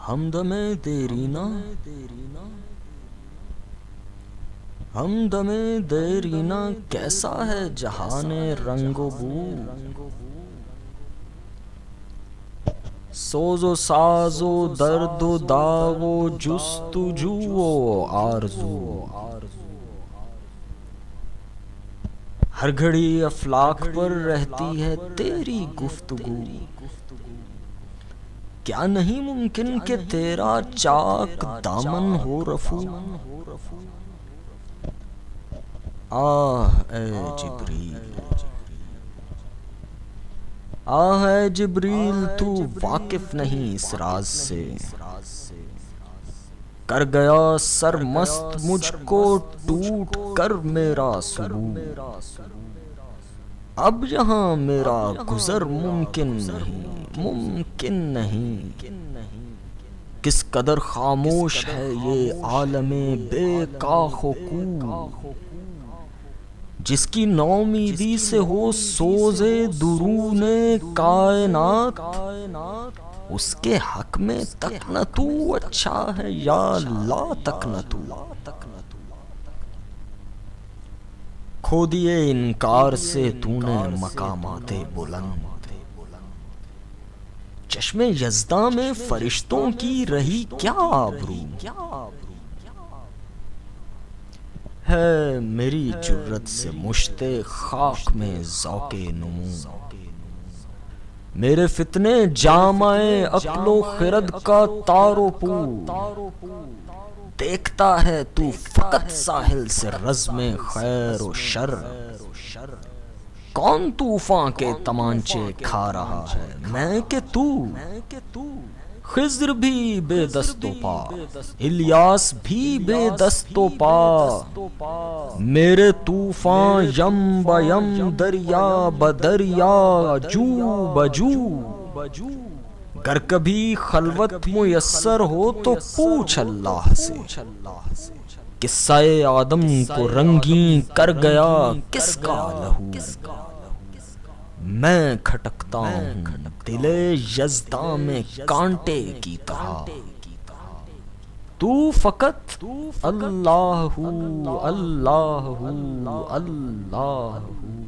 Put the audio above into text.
हमदमे देरीना हमदमे देरीना कैसा है जहाने रंगो बू। सोजो साजो दर्दो दावो जुस्तुजुओ आरज़ू। हर घड़ी अफलाक पर रहती है तेरी गुफ्तगू। क्या नहीं मुमकिन कि तेरा चाक दामन हो रफू। आह ए जिब्रील, आह ए जिब्रील, तू वाकिफ नहीं इस राज से। कर गया सरमस्त मुझको टूट कर मेरा सुबू। अब यहाँ मेरा गुजर मुमकिन नहीं, मुमकिन नहीं। किस कदर खामोश है ये आलमे बेकाखो कू। जिसकी नौमीदी से हो सोजे दुरूने कायनात। उसके हक में तक न तू अच्छा है या ला तक न तू। खो दिए इनकार से तूने मकामाते बुलंद। चश्मे यज़्दा में फरिश्तों की रही क्या आबरू। है मेरी जुर्रत से मुश्ते खाक में ज़ौके नुमू। मेरे फितने जामाए अक्लो खिरद का तारो पू। देखता है तू फकत साहिल से रज़्मे खैर व शर। कौन तूफान के तमांचे खा रहा है, मैं के तू। खिज़्र भी बेदस्तो पा, इलियास भी बेदस्तो पा। मेरे तूफान यम बयम दरिया बदरिया जू बजू। गर कभी खलवत मुयस्सर हो तो पूछ अल्लाह से। किस्सा-ए आदम को रंगी कर गया किसका लहू। मैं खटकता हूँ दिले यज़्दा में कांटे की तरह। तू फकत अल्लाह हू, अल्लाह हू, अल्लाह हू।